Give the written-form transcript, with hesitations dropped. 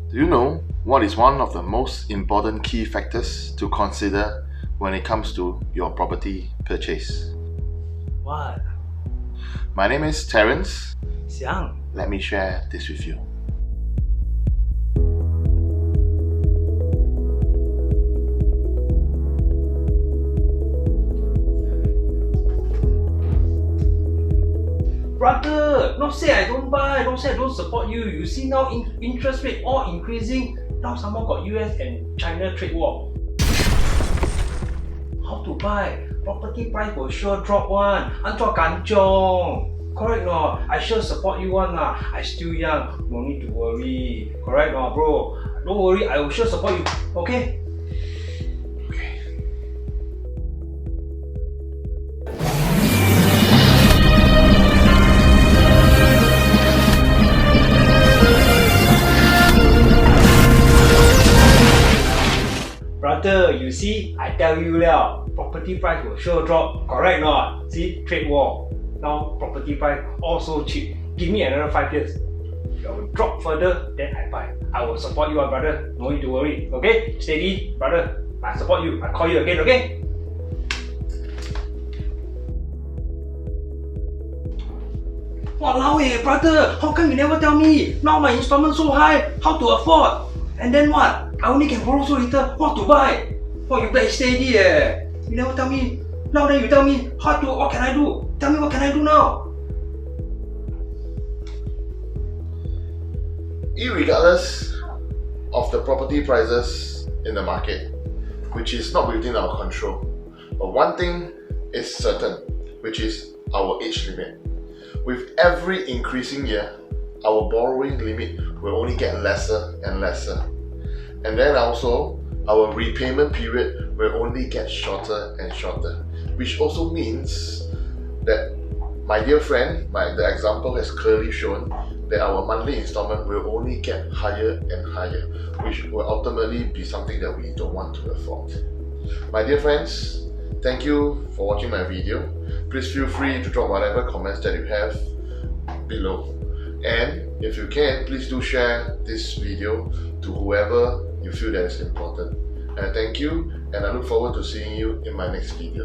Do you know what is one of the most important key factors to consider when it comes to your property purchase? What? My name is Terence. Xiang. Let me share this with you. Brother, not say I don't buy, don't say I don't support you. You see now interest rate all increasing. Now someone got US and China trade war. How to buy? Property price will sure drop one. Antua kanchong. Correct no? I sure support you one lah. I still young, no need to worry. Correct no, bro? Don't worry, I will sure support you. Okay? Brother, you see, I tell you now, property price will sure drop. Correct not? See, trade war. Now property price also cheap. Give me another 5 years. If it will drop further, then I buy. I will support you, brother. No need to worry. Okay? Steady, brother. I support you. I call you again, okay? Walao brother, how come you never tell me? Now my installment so high, how to afford? And then what? I only can borrow so little, what to buy? What you play steady You never tell me. Now then you tell me, what can I do? Tell me what can I do now? Irregardless of the property prices in the market, which is not within our control, but one thing is certain, which is our age limit. With every increasing year, our borrowing limit will only get lesser and lesser. And then also, our repayment period will only get shorter and shorter, which also means that, my dear friend, the example has clearly shown that our monthly installment will only get higher and higher, which will ultimately be something that we don't want to afford. My dear friends, thank you for watching my video. Please feel free to drop whatever comments that you have below. And if you can, please do share this video to whoever you feel that is important. And thank you, and I look forward to seeing you in my next video.